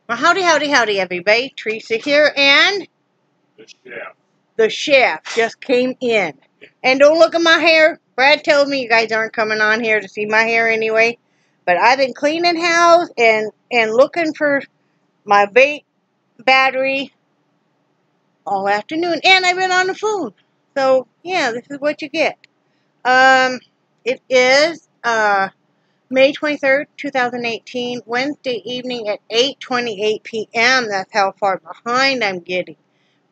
Well, howdy, howdy, howdy, everybody. Teresa here, and the chef just came in. And don't look at my hair. Brad told me you guys aren't coming on here to see my hair anyway. But I've been cleaning house and looking for my vape battery all afternoon. And I've been on the phone. So, yeah, this is what you get. It is May 23rd, 2018, Wednesday evening at 8:28 p.m. That's how far behind I'm getting.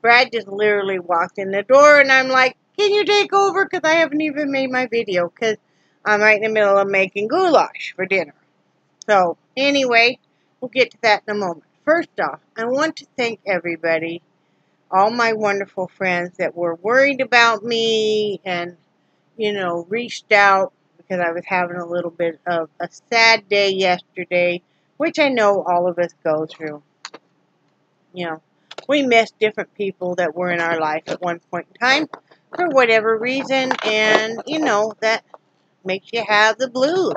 Brad just literally walked in the door, and I'm like, can you take over? Because I haven't even made my video, because I'm right in the middle of making goulash for dinner. So, anyway, we'll get to that in a moment. First off, I want to thank everybody, all my wonderful friends that were worried about me and, you know, reached out, because I was having a little bit of a sad day yesterday, which I know all of us go through. You know, we miss different people that were in our life at one point in time for whatever reason, and, you know, that makes you have the blues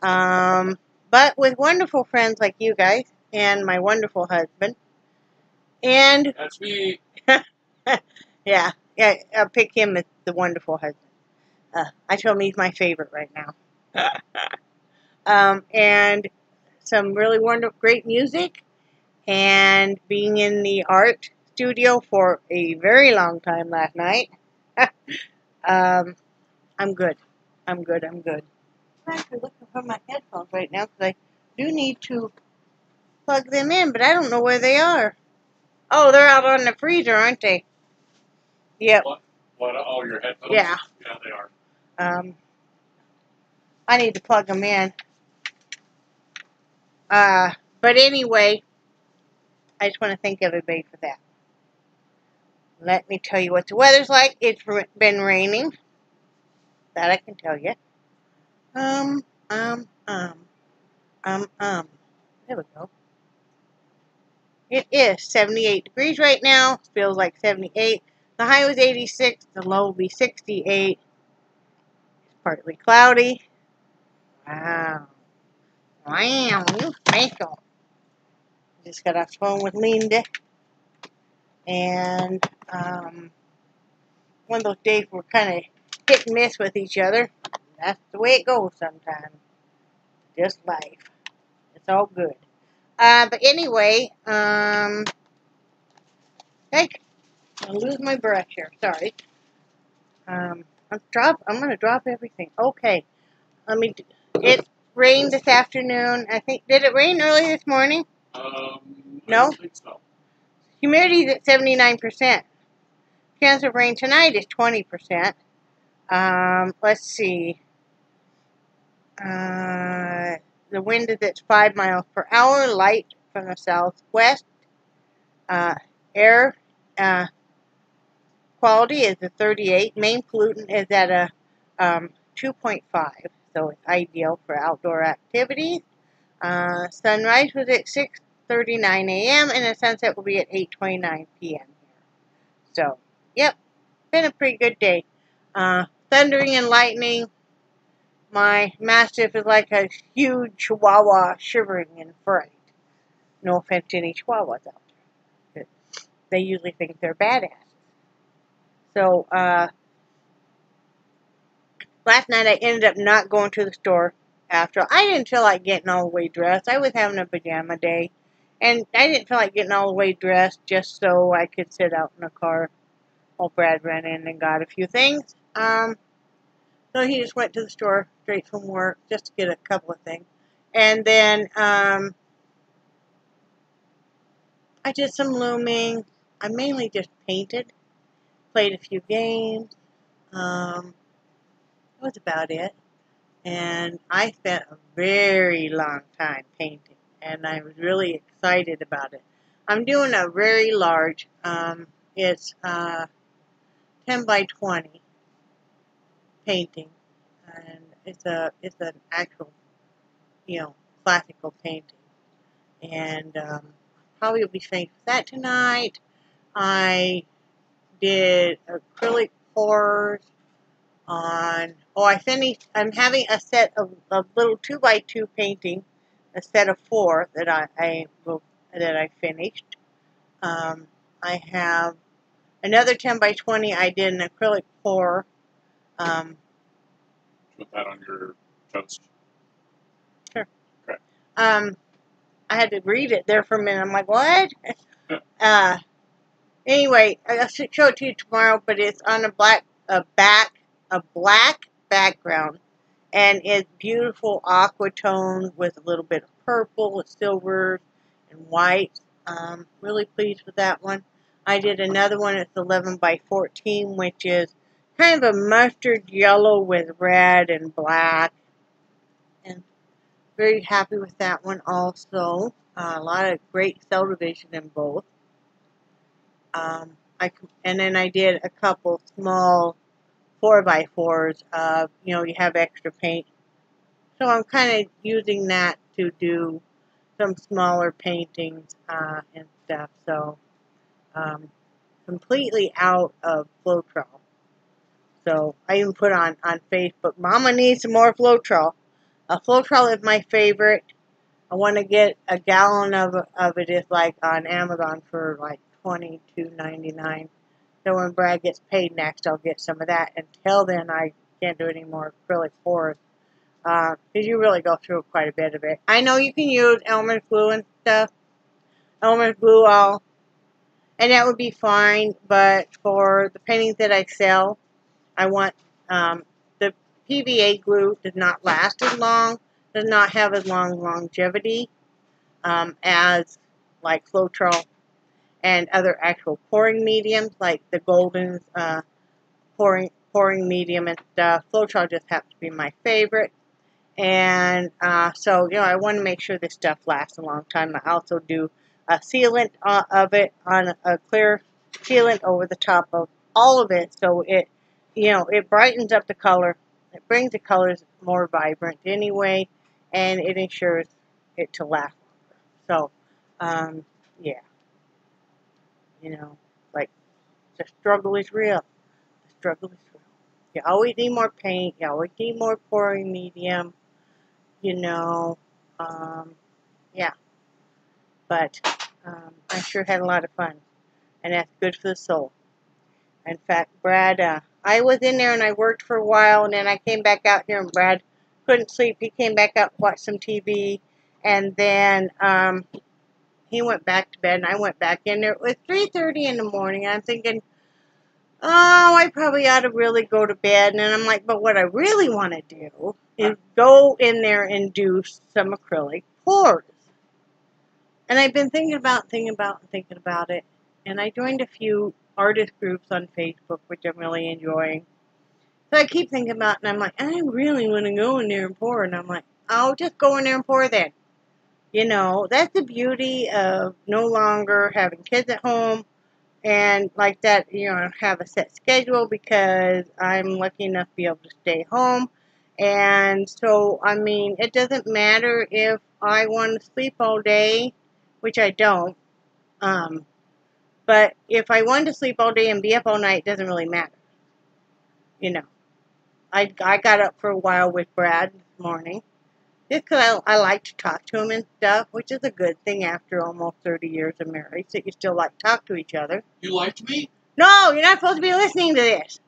some. But with wonderful friends like you guys and my wonderful husband, and... That's me. yeah, I'll pick him as the wonderful husband. I told him he's my favorite right now. And some really wonderful, great music, and being in the art studio for a very long time last night. I'm good. I'm good. I'm actually looking for my headphones right now because I do need to plug them in, but I don't know where they are. Oh, they're out on the freezer, aren't they? Yep. What? All your headphones? Yeah. Yeah, they are. I need to plug them in. But anyway, I just want to thank everybody for that. Let me tell you what the weather's like. It's been raining. That I can tell you. There we go. It is 78 degrees right now. Feels like 78. The high was 86. The low will be 68. It's partly cloudy. Wow. Wow, you special. Just got off the phone with Linda. And, one of those days we're kind of hit and miss with each other. That's the way it goes sometimes. Just life. It's all good. But anyway, I'm gonna lose my brush here. Sorry. I'm gonna drop everything. Okay. It rained this afternoon. I think, did it rain early this morning? No? I think so. Humidity is at 79%. Chance of rain tonight is 20%. Let's see. The wind is at 5 miles per hour, light from the southwest. Air quality is a 38. Main pollutant is at a 2.5, so it's ideal for outdoor activities. Sunrise was at 6:39 a.m. and the sunset will be at 8:29 p.m. So, yep, been a pretty good day. Thundering and lightning. My Mastiff is like a huge chihuahua shivering in fright. No offense to any chihuahuas out there. They usually think they're badass. So, last night I ended up not going to the store after. I didn't feel like getting all the way dressed. I was having a pajama day. And I didn't feel like getting all the way dressed just so I could sit out in the car while Brad ran in and got a few things. So he just went to the store straight from work just to get a couple of things. And then I did some looming. I mainly just painted, played a few games. That was about it. And I spent a very long time painting, and I was really excited about it. I'm doing a very large, it's 10 by 20 painting, and it's an actual, you know, classical painting, and probably will be finished with that tonight. I did acrylic pours on, I'm having a set of little 2 by 2 painting a set of 4 that I finished. I have another 10 by 20. I did an acrylic pour. Put that on your toast. Sure. Okay. I had to read it there for a minute. I'm like, what? Anyway, I'll show it to you tomorrow, but it's on a black background, and it's beautiful aqua tones with a little bit of purple, silver, and white. Really pleased with that one. I did another one. It's 11 by 14, which is kind of a mustard yellow with red and black, and very happy with that one also. A lot of great cell division in both. And then I did a couple small 4x4s. You have extra paint, so I'm kind of using that to do some smaller paintings and stuff. So completely out of Floetrol. So I even put on Facebook, Mama needs some more Floetrol. Floetrol is my favorite. I want to get a gallon of it. Is like on Amazon for like $22.99. So when Brad gets paid next, I'll get some of that. Until then, I can't do any more acrylic pours because you really go through quite a bit of it. I know you can use Elmer's glue and stuff, Elmer's glue all, and that would be fine. But for the paintings that I sell, I want the PVA glue does not last as long, does not have as long longevity as like Floetrol and other actual pouring mediums, like the Golden's pouring medium and stuff. Floetrol just happens to be my favorite. And so, I want to make sure this stuff lasts a long time. I also do a sealant of it on a clear sealant over the top of all of it, so it, it brightens up the color. It brings the colors more vibrant anyway, and it ensures it to last longer. So, yeah. Like, the struggle is real. The struggle is real. You always need more paint. You always need more pouring medium. Yeah. But I sure had a lot of fun. And that's good for the soul. In fact, Brad, I was in there and I worked for a while, and then I came back out here, and Brad couldn't sleep. He came back out to watch some TV, and then he went back to bed, and I went back in there. It was 3:30 in the morning, and I'm thinking, oh, I probably ought to really go to bed. And I'm like, but what I really want to do is go in there and do some acrylic pours. And I've been thinking about it. And I joined a few artist groups on Facebook, which I'm really enjoying. So I keep thinking about it, and I'm like, I really want to go in there and pour. And I'm like, I'll just go in there and pour then. That's the beauty of no longer having kids at home. And like that, have a set schedule, because I'm lucky enough to be able to stay home. And so, it doesn't matter if I want to sleep all day, which I don't. But if I wanted to sleep all day and be up all night, it doesn't really matter. I got up for a while with Brad this morning, just because I like to talk to him and stuff, which is a good thing after almost 30 years of marriage, that you still like to talk to each other. You liked me? No, you're not supposed to be listening to this.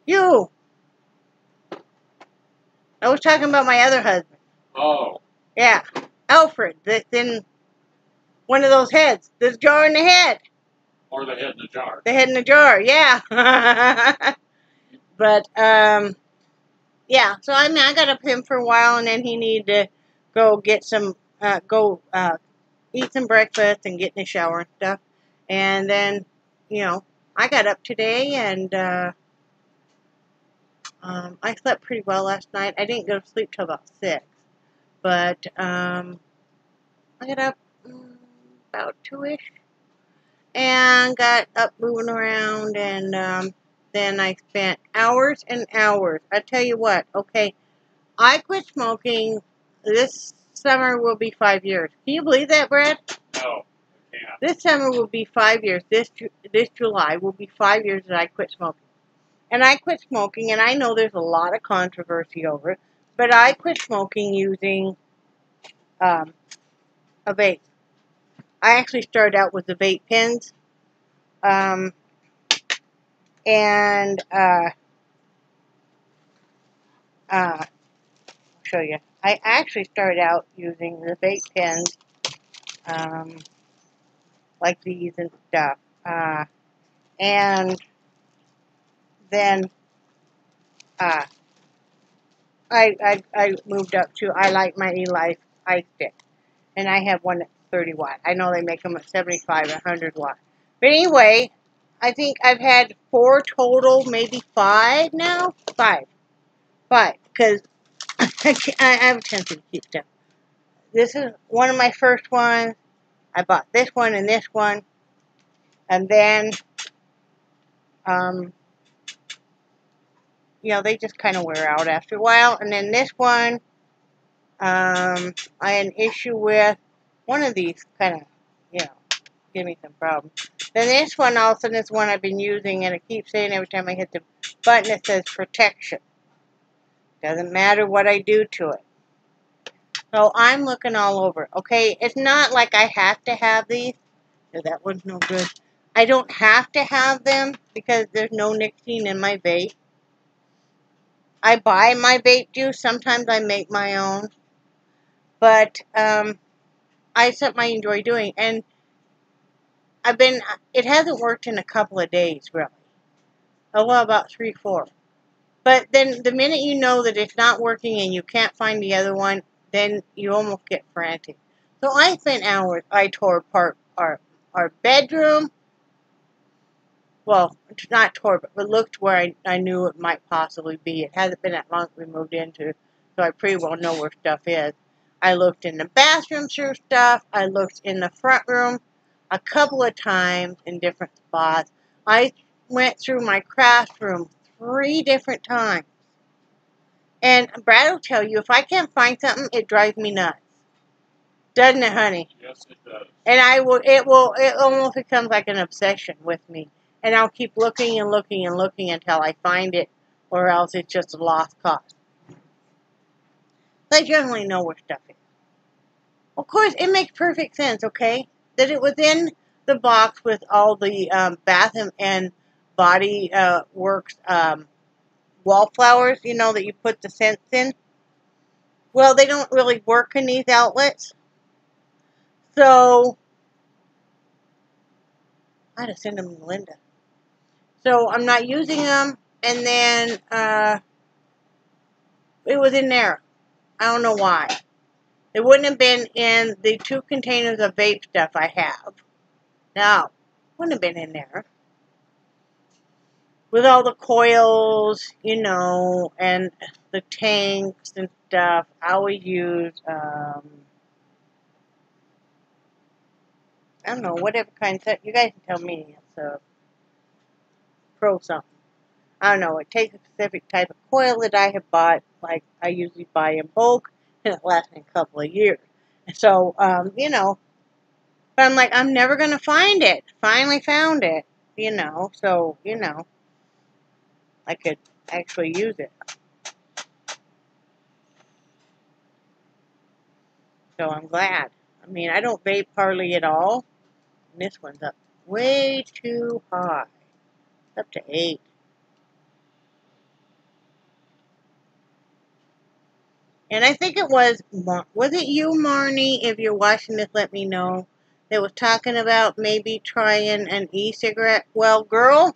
You. I was talking about my other husband. Oh. Yeah. Alfred. That's in one of those heads. This jar in the head. Or the head in the jar. The head in the jar, yeah. But, yeah. So, I got up with him for a while, and then he needed to go get some, eat some breakfast and get in the shower and stuff. And then, I got up today, and I slept pretty well last night. I didn't go to sleep till about 6. But I got up about 2-ish. And got up moving around, and then I spent hours and hours. I tell you what, okay, I quit smoking. This summer will be 5 years. Can you believe that, Brad? No, I can't. This summer will be 5 years. This July will be 5 years that I quit smoking. And I quit smoking, and I know there's a lot of controversy over it, but I quit smoking using a vape. I actually started out with the vape pens. I'll show you. I actually started out using the vape pens, like these and stuff. And then I moved up to, I like my Eli stick. And I have one that's 30 watt. I know they make them at 75 or 100 watt. But anyway, I think I've had 4 total, maybe 5 now. 5. Because I have a tendency to keep them. This is one of my first ones. I bought this one and this one. And then, you know, they just kind of wear out after a while. And then this one, I had an issue with. One of these kind of, you know, give me some problems. Then this one all of a sudden is one I've been using, and it keeps saying every time I hit the button it says protection. Doesn't matter what I do to it. So I'm looking all over. Okay, it's not like I have to have these. No, that one's no good. I don't have to have them because there's no nicotine in my vape. I buy my vape juice. Sometimes I make my own. But it's something I enjoy doing. And it hasn't worked in a couple of days, really. Oh, well, about 3, 4. But then the minute you know that it's not working and you can't find the other one, then you almost get frantic. So I spent hours. I tore apart our bedroom. Well, not tore, but looked where I knew it might possibly be. It hasn't been that long we moved into, so I pretty well know where stuff is. I looked in the bathroom through stuff. I looked in the front room a couple of times in different spots. I went through my craft room 3 different times. And Brad will tell you, if I can't find something, it drives me nuts. Doesn't it, honey? Yes, it does. And it almost becomes like an obsession with me. And I'll keep looking and looking and looking until I find it, or else it's just a lost cause. I generally know where stuff is. Of course, it makes perfect sense, okay? That it was in the box with all the Bath and Body Works wallflowers, you know, that you put the scents in. Well, they don't really work in these outlets. So, I had to send them to Linda. So, I'm not using them. And then, it was in there. I don't know why. It wouldn't have been in the 2 containers of vape stuff I have. No, wouldn't have been in there. With all the coils, you know, and the tanks and stuff, I always use, I don't know, whatever kind of stuff. You guys can tell me. It's a pro something. I don't know. It takes a specific type of coil that I have bought. Like, I usually buy in bulk, and it lasts me a couple of years. So, you know, but I'm like, I'm never going to find it. Finally found it, you know. So, you know, I could actually use it. So I'm glad. I mean, I don't vape hardly at all. And this one's up way too high. It's up to 8. And I think it was it you, Marnie? If you're watching this, let me know. That was talking about maybe trying an e-cigarette. Well, girl,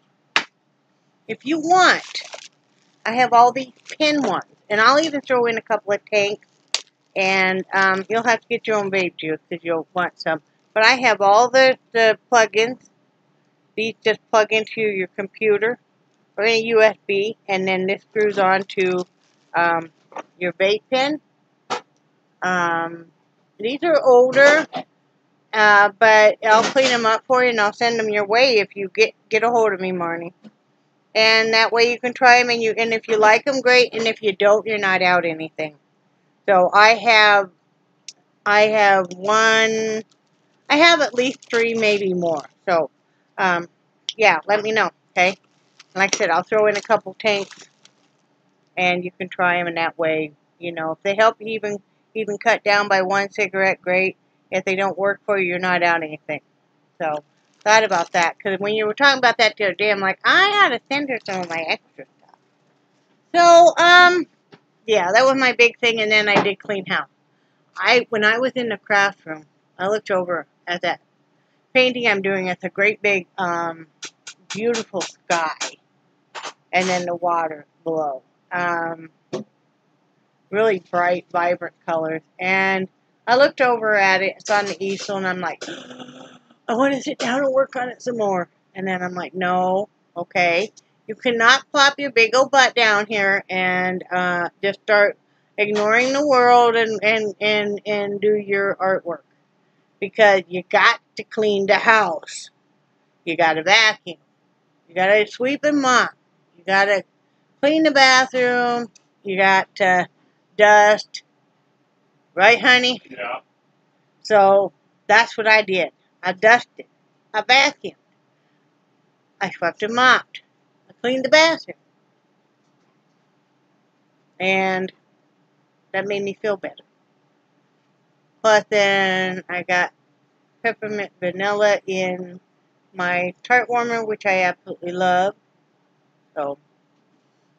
if you want, I have all these pin ones. And I'll even throw in a couple of tanks. And you'll have to get your own vape juice because you'll want some. But I have all the plugins. These just plug into your computer or any USB. And then this screws on to your vape pen. These are older, but I'll clean them up for you and I'll send them your way if you get a hold of me, Marnie. And that way you can try them, and if you like them, great. And if you don't, you're not out anything. So I have one. I have at least 3, maybe more. So, yeah, let me know, okay? Like I said, I'll throw in a couple tanks, and you can try them in that way. You know, if they help you even cut down by 1 cigarette, great. If they don't work for you, you're not out anything. So, thought about that. Because when you were talking about that the other day, I'm like, I ought to send her some of my extra stuff. So, yeah, that was my big thing. And then I did clean house. When I was in the craft room, I looked over at that painting I'm doing. It's a great big, beautiful sky. And then the water below. Really bright, vibrant colors. And I looked over at it. It's on the easel, and I'm like, I want to sit down and work on it some more. And then I'm like, no, okay. You cannot plop your big old butt down here and just start ignoring the world and do your artwork. Because you got to clean the house. You got to vacuum. You got to sweep and mop. You got to clean the bathroom. You got to dust. Right, honey? Yeah. So, that's what I did. I dusted. I vacuumed. I swept and mopped. I cleaned the bathroom. And that made me feel better. Plus, then I got peppermint vanilla in my tart warmer, which I absolutely love. So,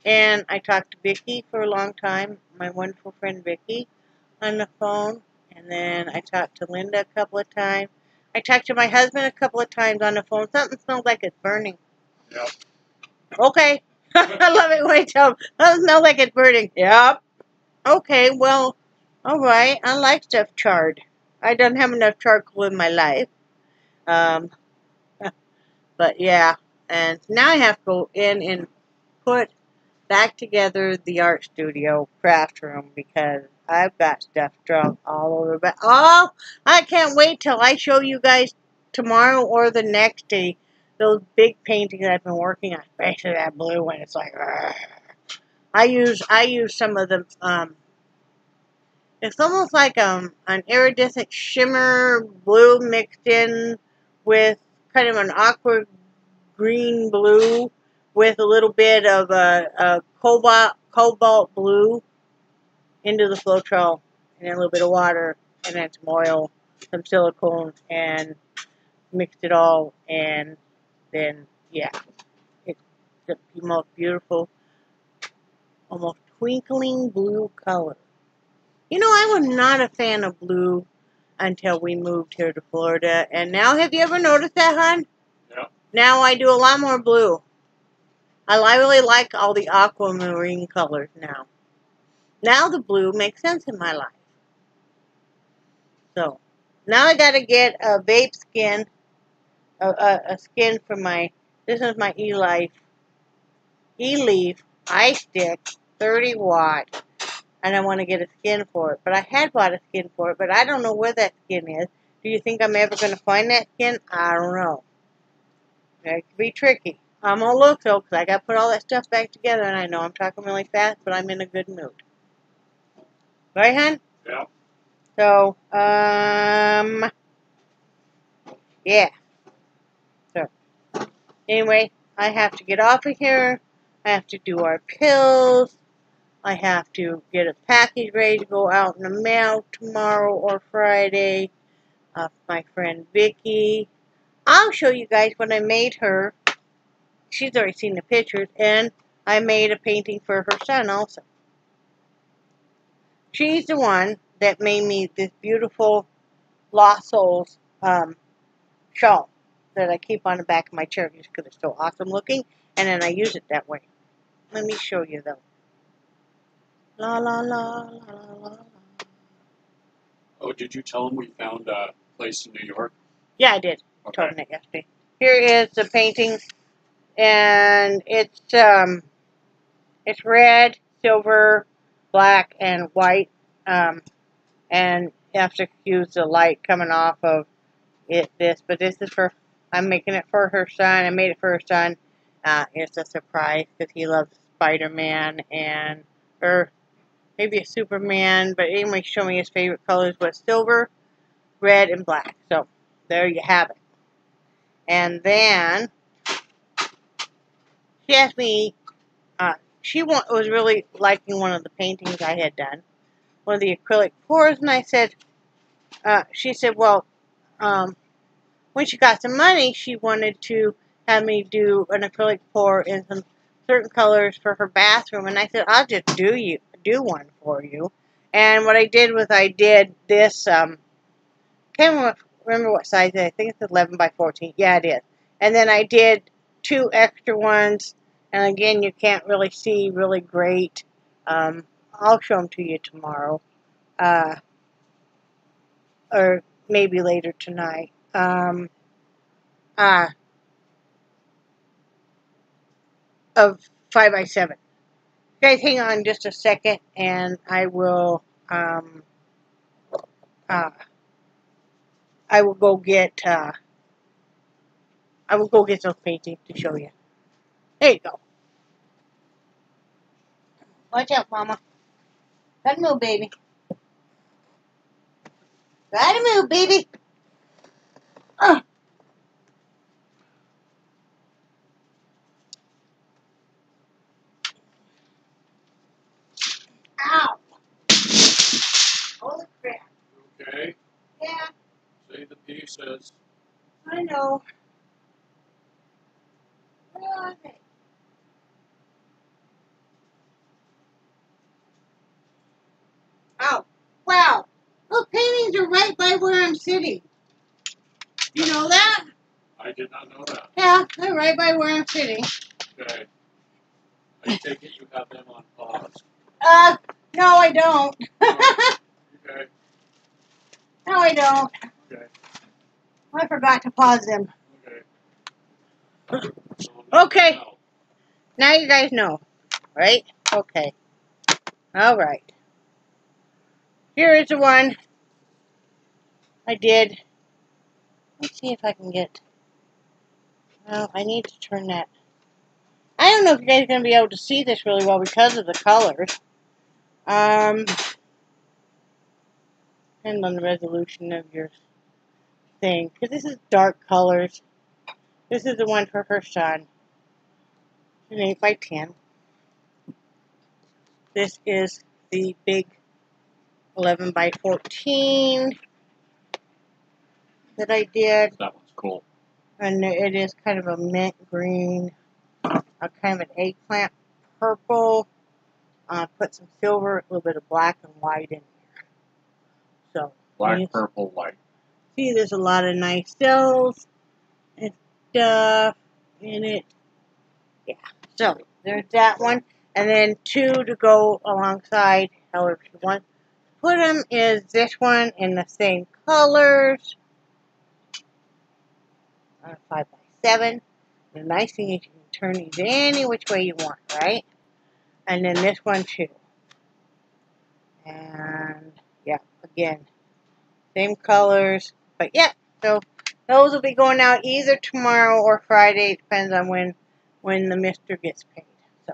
and I talked to Vicky for a long time, my wonderful friend Vicky, on the phone. And then I talked to Linda a couple of times. I talked to my husband a couple of times on the phone. Something smells like it's burning. Yep. Okay. I love it when I tell them, something smells like it's burning. Yep. Okay, well, all right. I like stuff charred. I don't have enough charcoal in my life. But yeah. And now I have to go in and put back together the art studio craft room because I've got stuff drawn all over. But oh, I can't wait till I show you guys tomorrow or the next day those big paintings I've been working on, especially that blue one. It's like, argh. I use some of the it's almost like an iridescent shimmer blue mixed in with kind of an aqua green blue with a little bit of a cobalt blue into the Floetrol and then a little bit of water and then some oil, some silicone, and mixed it all, and then yeah, it's the most beautiful, almost twinkling blue color. You know, I was not a fan of blue until we moved here to Florida, and now have you ever noticed that, hon? Yeah. Now I do a lot more blue. I really like all the aquamarine colors now. Now the blue makes sense in my life. So, now I gotta get a vape skin, a skin for this is my E-Leaf iStick, 30 watt, and I want to get a skin for it. But I had bought a skin for it, but I don't know where that skin is. Do you think I'm ever going to find that skin? I don't know. It could be tricky. I'm going to look, though, because I got to put all that stuff back together, and I know I'm talking really fast, but I'm in a good mood. Right, hon? Yeah. So, yeah. So, anyway, I have to get off of here. I have to do our pills. I have to get a package ready to go out in the mail tomorrow or Friday. My friend Vicky. I'll show you guys what I made her. She's already seen the pictures, and I made a painting for her son also. She's the one that made me this beautiful Lost Souls shawl that I keep on the back of my chair just because it's so awesome looking, and then I use it that way. Let me show you though. La la la la la la. Oh, did you tell him we found a place in New York? Yeah, I did. I told him that yesterday. Here is the painting, and it's red, silver, black, and white. And you have to use the light coming off of it. But this is for. I'm making it for her son. I made it for her son. It's a surprise because he loves Spider-Man or maybe a Superman. But anyway, show me his favorite colors was silver, red, and black. So there you have it. And then she asked me. She was really liking one of the paintings I had done. one of the acrylic pours, and I said, she said, well, when she got some money, she wanted to have me do an acrylic pour in some certain colors for her bathroom, and I said, I'll just do one for you. And what I did was I did this, can't remember what size it is. I think it's 11 by 14. Yeah, it is. And then I did 2 extra ones, and again, you can't really see really great. I'll show them to you tomorrow, or maybe later tonight. Of 5 by 7. Guys, hang on just a second, and I will go get those paintings to show you. There you go. Watch out, Mama. Gotta move, baby. Gotta move, baby. Ow. Holy crap. Okay. Yeah. Say the pieces. I know. Where are they? Oh, wow. Those paintings are right by where I'm sitting. You know that? I did not know that. Yeah, they're right by where I'm sitting. Okay. I take it you have them on pause. No, I don't. Okay. No, I don't. Okay. I forgot to pause them. Okay. Okay. Now you guys know, right? Okay. All right. Here is the one I did. Let's see if I can get. Well, I need to turn that. I don't know if you guys are going to be able to see this really well because of the colors. Depends on the resolution of your thing. Because this is dark colors. This is the one for her son. An 8 by 10. This is the big 11 by 14 that I did. That one's cool. And it is kind of a mint green, kind of an eggplant purple. Put some silver, a little bit of black and white in here. So Black, purple, white. See, there's a lot of nice cells and stuff in it. Yeah. So there's that one, and then 2 to go alongside. However you want to put them is this one in the same colors. 5 by 7. The nice thing is you can turn these any which way you want, right? And then this one too. And yeah, again, same colors. But yeah, so those will be going out either tomorrow or Friday. It depends on when the mister gets paid. So,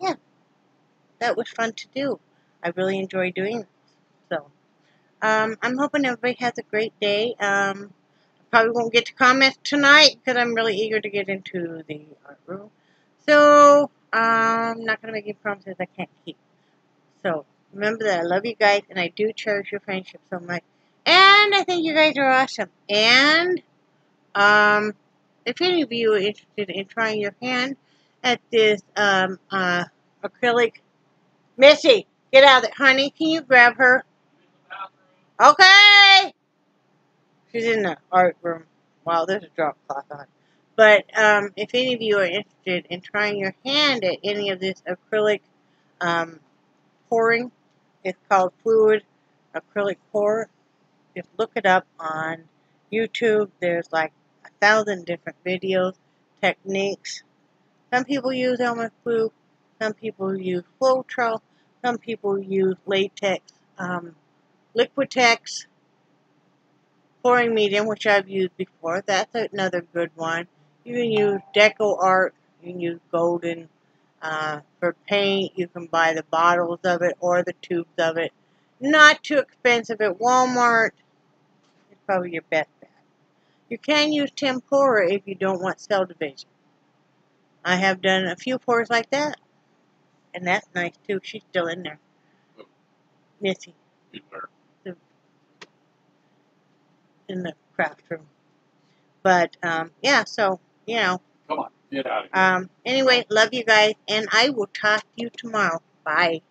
yeah, that was fun to do. I really enjoy doing this. So, I'm hoping everybody has a great day. Probably won't get to comment tonight because I'm really eager to get into the art room. So, I'm not going to make any promises I can't keep. So, remember that I love you guys and I do cherish your friendship so much. And I think you guys are awesome. And, if any of you are interested in trying your hand at this, acrylic. Missy, get out of there. Honey, can you grab her? Okay! She's in the art room. Wow, there's a drop cloth on. But if any of you are interested in trying your hand at any of this acrylic pouring, it's called fluid acrylic pour. Just look it up on YouTube. There's like 1,000 different videos, techniques. Some people use Elmer's glue. Some people use Floetrol. Some people use latex, Liquitex pouring medium, which I've used before. That's another good one. You can use Deco Art. You can use Golden for paint. You can buy the bottles of it or the tubes of it. Not too expensive at Walmart. It's probably your best bet. You can use tempura if you don't want cell division. I have done a few pours like that. And that's nice too. She's still in there. Missy In where? in the craft room. But, yeah, so, you know. Come on, get out of here. Anyway, love you guys, and I will talk to you tomorrow. Bye.